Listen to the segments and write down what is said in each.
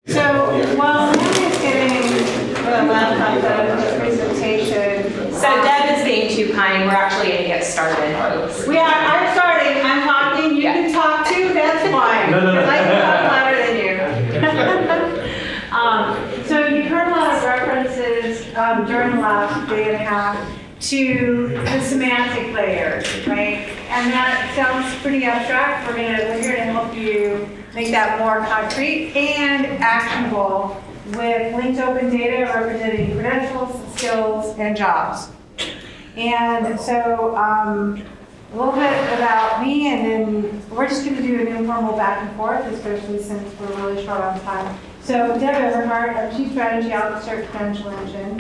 So while Mary's getting the laptop done for the presentation. So Deb is being too kind. We're actually going to get started. I'm starting. I'm talking. You can talk too. That's fine. No. Because I can talk louder than you. So you've heard a lot of references during the last day and a half to the semantic layer, right? And that sounds pretty abstract. We're here to help you make that more concrete and actionable with linked open data representing credentials, skills, and jobs. And so a little bit about me, and then we're just going to do an informal back and forth, especially since we're really short on time. So Deb Everhart, our Chief Strategy Officer at Credential Engine.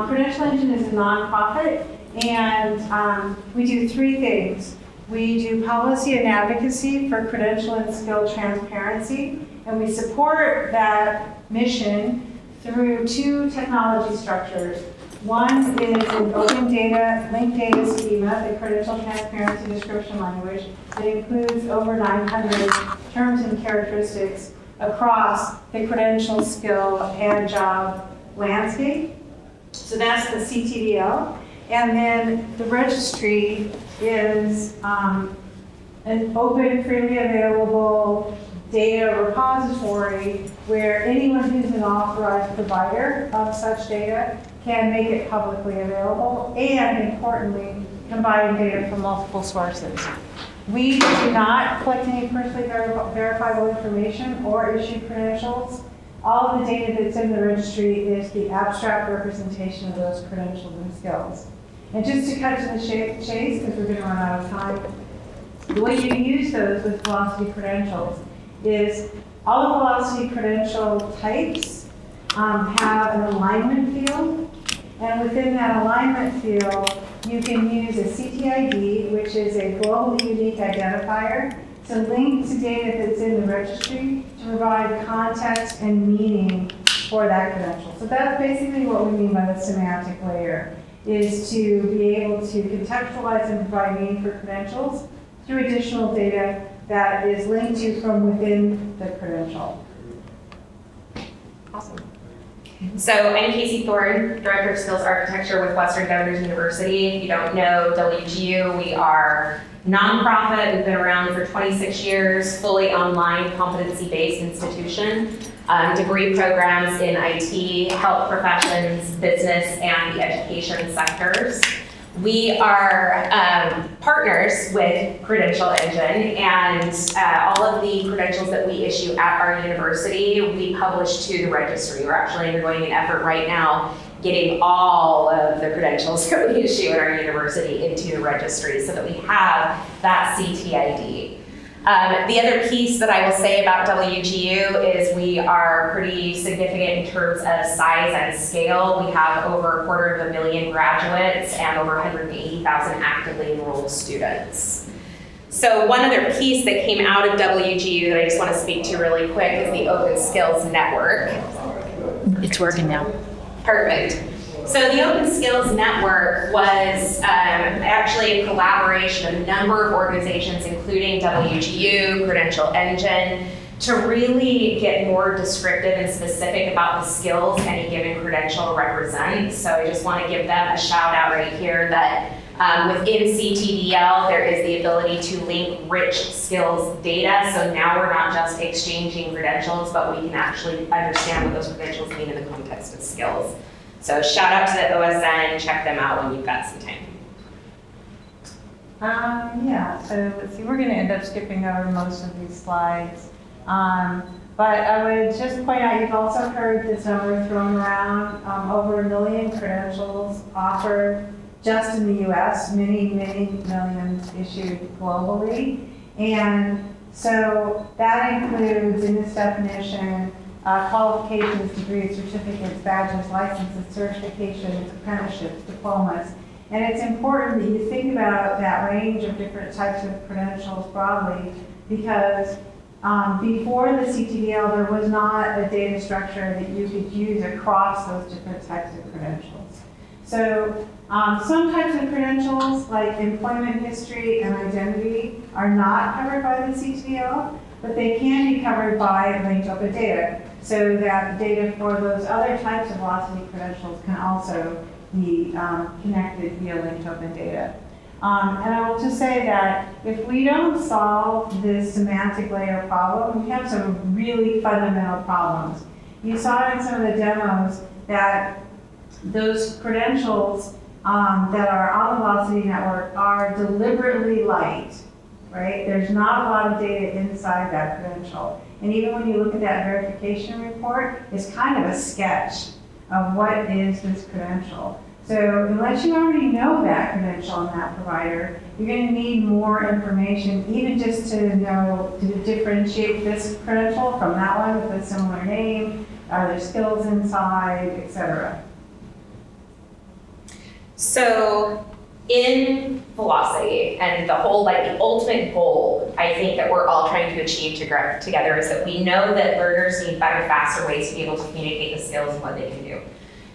Credential Engine is a nonprofit, and we do three things. We do policy and advocacy for credential and skill transparency, and we support that mission through two technology structures. One is an open data, linked data schema, the credential transparency description language that includes over 900 terms and characteristics across the credential, skill, and job landscape. So that's the CTDL. And then the registry is an open, freely available data repository where anyone who's an authorized provider of such data can make it publicly available and, importantly, combine data from multiple sources. We do not collect any personally verifiable information or issue credentials. All of the data that's in the registry is the abstract representation of those credentials and skills. And just to cut to the chase, because we're going to run out of time, the way you use those with Velocity credentials is all the Velocity credential types have an alignment field. And within that alignment field, you can use a CTID, which is a globally unique identifier, to link to data that's in the registry to provide context and meaning for that credential. So that's basically what we mean by the semantic layer, is to be able to contextualize and provide meaning for credentials through additional data that is linked to from within the credential. Awesome. So I'm Casey Thorne, Director of Skills Architecture with Western Governors University. If you don't know WGU, we are nonprofit. We've been around for 26 years, fully online, competency-based institution. Degree programs in IT, health professions, business, and the education sectors. We are partners with Credential Engine, and all of the credentials that we issue at our university, we publish to the registry. We're actually undergoing an effort right now getting all of the credentials that we issue at our university into the registry so that we have that CTID. The other piece that I will say about WGU is we are pretty significant in terms of size and scale. We have over 250,000 graduates and over 180,000 actively enrolled students. So one other piece that came out of WGU that I just want to speak to really quick is the Open Skills Network. It's working now. Perfect. So the Open Skills Network was actually a collaboration of a number of organizations, including WGU, Credential Engine, to really get more descriptive and specific about the skills any given credential represents. So I just want to give them a shout out right here that within CTDL, there is the ability to link rich skills data. So now we're not just exchanging credentials, but we can actually understand what those credentials mean in the context of skills. So shout out to the OSN, check them out when you've got some time. Yeah, so let's see, we're going to end up skipping over most of these slides. But I would just point out, you've also heard this number thrown around, over 1 million credentials offered just in the US, many millions issued globally. And so that includes, in this definition, qualifications, degrees, certificates, badges, licenses, certifications, apprenticeships, diplomas. And it's important that you think about that range of different types of credentials broadly, because before the CTDL, there was not a data structure that you could use across those different types of credentials. So some types of credentials, like employment history and identity, are not covered by the CTDL, but they can be covered by linked open data. so that the data for those other types of velocity credentials can also be connected via linked open data. And I will just say that if we don't solve this semantic layer problem, we have some really fundamental problems. You saw in some of the demos that those credentials that are on the velocity network are deliberately light, right? There's not a lot of data inside that credential. And even when you look at that verification report, it's kind of a sketch of what is this credential. So unless you already know that credential and that provider, you're going to need more information, even just to know, to differentiate this credential from that one with a similar name, are there skills inside, et cetera. So in velocity and the whole, like the ultimate goal, I think that we're all trying to achieve together is that we know that learners need better, faster ways to be able to communicate the skills and what they can do.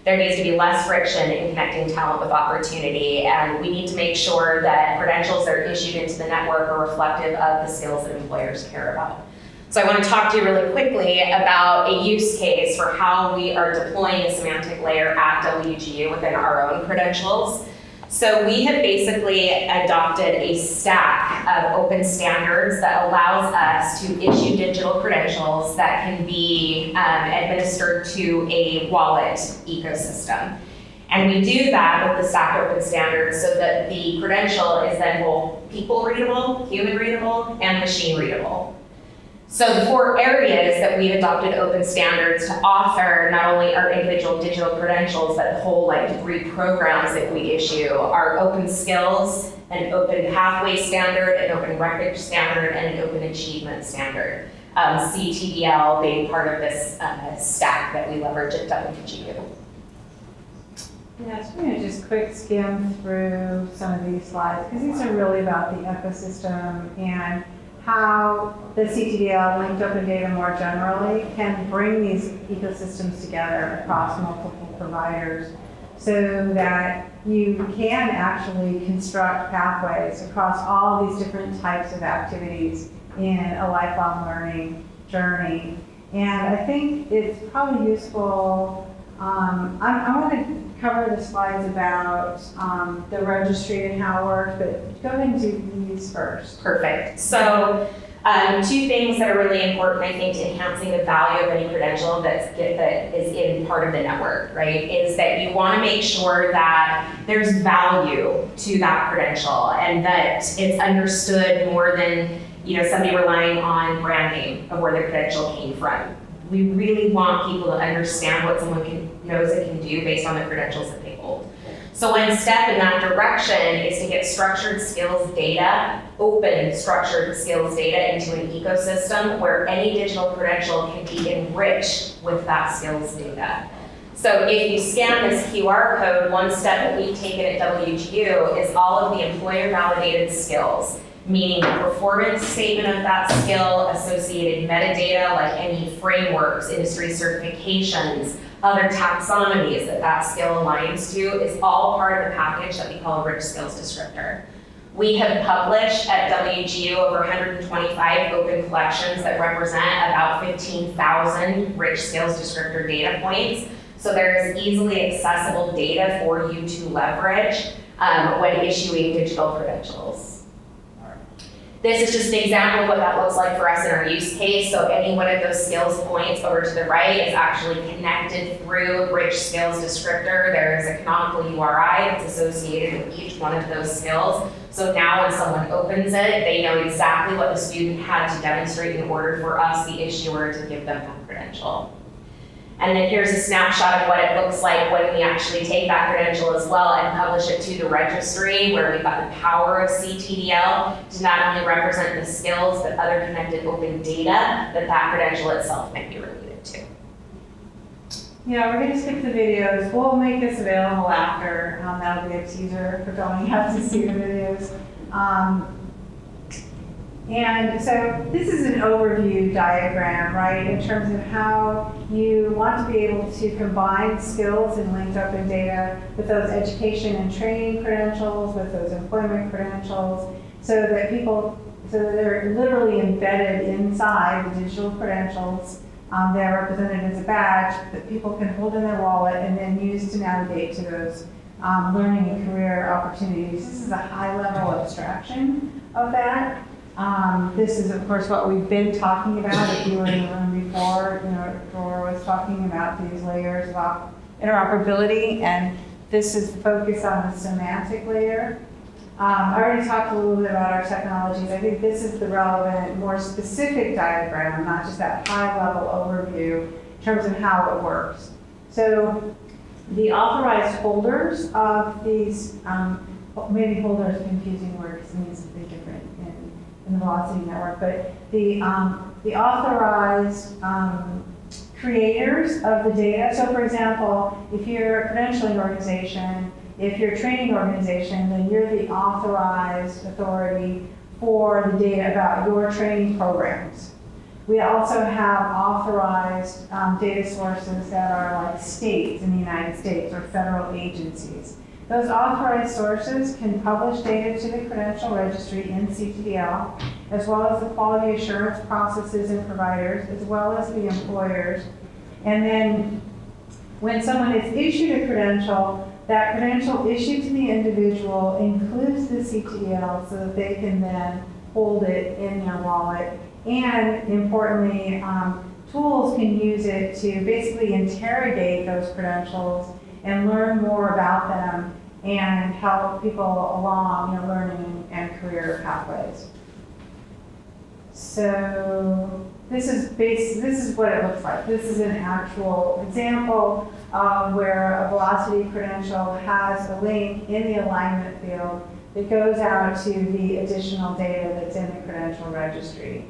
There needs to be less friction in connecting talent with opportunity, and we need to make sure that credentials that are issued into the network are reflective of the skills that employers care about. So I want to talk to you really quickly about a use case for how we are deploying a semantic layer at WGU within our own credentials. So we have basically adopted a stack of open standards that allows us to issue digital credentials that can be administered to a wallet ecosystem. And we do that with the stacked open standards so that the credential is then both people readable, human readable, and machine readable. So the 4 areas that we've adopted open standards to author not only our individual digital credentials, but the whole degree programs that we issue are open skills, an open pathway standard, an open record standard, and an open achievement standard. CTDL being part of this stack that we leverage at WGU. Yeah, so I'm going to just quick skim through some of these slides because these are really about the ecosystem and how the CTDL, linked open data more generally, can bring these ecosystems together across multiple providers so that you can actually construct pathways across all these different types of activities in a lifelong learning journey. And I think it's probably useful, I want to cover the slides about the registry and how it works, but go ahead and do these first. Perfect. So 2 things that are really important, I think, to enhancing the value of any credential that is in part of the network, right, is that you want to make sure that there's value to that credential and that it's understood more than somebody relying on brand name of where the credential came from. We really want people to understand what someone knows it can do based on the credentials that they hold. So one step in that direction is to get structured skills data, open structured skills data into an ecosystem where any digital credential can be enriched with that skills data. So if you scan this QR code, one step that we've taken at WGU is all of the employer validated skills, meaning the performance statement of that skill, associated metadata like any frameworks, industry certifications, other taxonomies that skill aligns to is all part of the package that we call a rich skills descriptor. We have published at WGU over 125 open collections that represent about 15,000 rich skills descriptor data points. So there is easily accessible data for you to leverage when issuing digital credentials. This is just an example of what that looks like for us in our use case. So any one of those skills points over to the right is actually connected through rich skills descriptor. There is a canonical URI that's associated with each one of those skills. So now when someone opens it, they know exactly what the student had to demonstrate in order for us, the issuer, to give them that credential. And then here's a snapshot of what it looks like when we actually take that credential as well and publish it to the registry, where we've got the power of CTDL to not only represent the skills, but other connected open data that credential itself might be related to. Yeah, we're going to skip the videos. We'll make this available after. That'll be a teaser for going out to see the videos. And so this is an overview diagram, right, in terms of how you want to be able to combine skills and linked open data with those education and training credentials, with those employment credentials, so that they're literally embedded inside the digital credentials They're represented as a badge that people can hold in their wallet and then use to navigate to those learning and career opportunities. This is a high level abstraction of that. This is, of course, what we've been talking about. If you were in the room before, Dora was talking about these layers of interoperability, and this is focused on the semantic layer. I already talked a little bit about our technologies. I think this is the relevant, more specific diagram, not just that high-level overview in terms of how it works. So the authorized holders of these, maybe holder is a confusing word because it means something different in the velocity network, but the authorized creators of the data. So for example, if you're a credentialing organization, if you're a training organization, then you're the authorized authority for the data about your training programs. We also have authorized data sources that are like states in the United States or federal agencies. Those authorized sources can publish data to the credential registry in CTDL, as well as the quality assurance processes and providers, as well as the employers. And then when someone is issued a credential, that credential issued to the individual includes the CTDL so that they can then hold it in their wallet. And importantly, tools can use it to basically interrogate those credentials and learn more about them and help people along learning and career pathways. So this is what it looks like. This is an actual example where a Velocity credential has a link in the alignment field that goes out to the additional data that's in the credential registry.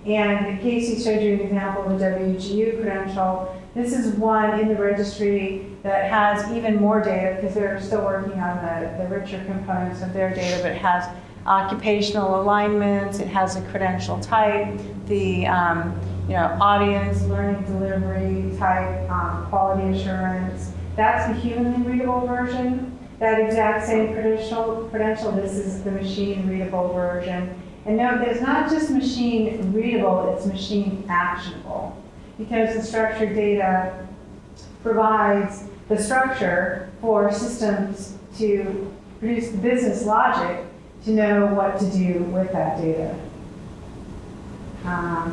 And Casey showed you an example of a WGU credential. This is one in the registry that has even more data because they're still working on the richer components of their data, but it has occupational alignments, it has a credential type, the audience, learning delivery type, quality assurance. That's the humanly readable version. That exact same credential, this is the machine readable version. And note that it's not just machine readable, it's machine actionable, because the structured data provides the structure for systems to produce the business logic to know what to do with that data.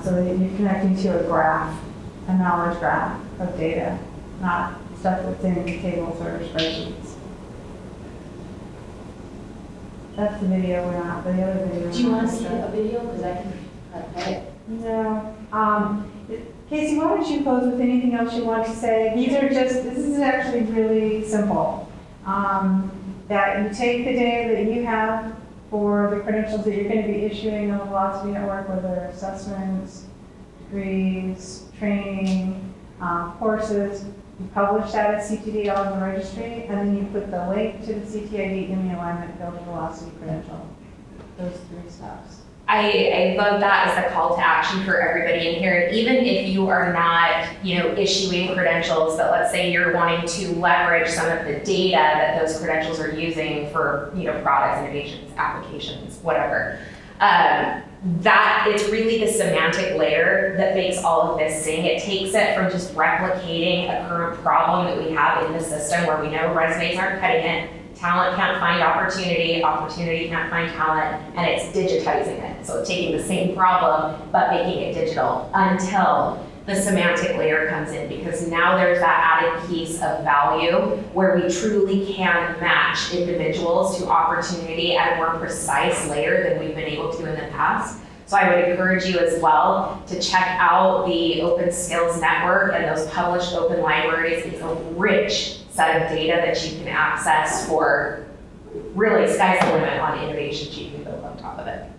So that you're connecting to a graph, a knowledge graph of data, not stuff that's in tables or spreadsheets. That's the video we're on, the other video. Do you want to see a video? Because I can play it. No. Casey, why don't you close with anything else you want to say? This is actually really simple. That you take the data that you have for the credentials that you're going to be issuing on the Velocity Network, whether assessments, degrees, training, courses. You publish that at CTDL in the registry, and then you put the link to the CTID in the alignment field of Velocity credential. Those three steps. I love that as a call to action for everybody in here. And even if you are not, issuing credentials, but let's say you're wanting to leverage some of the data that those credentials are using for, products, innovations, applications, whatever. That it's really the semantic layer that makes all of this sing. It takes it from just replicating a current problem that we have in the system where we know resumes aren't cutting it. Talent can't find opportunity, opportunity can't find talent, and it's digitizing it. So it's taking the same problem, but making it digital until the semantic layer comes in, because now there's that added piece of value where we truly can match individuals to opportunity at a more precise layer than we've been able to in the past. So I would encourage you as well to check out the Open Skills Network and those published open libraries. It's a rich set of data that you can access for really sky's the limit on innovations you can build on top of it.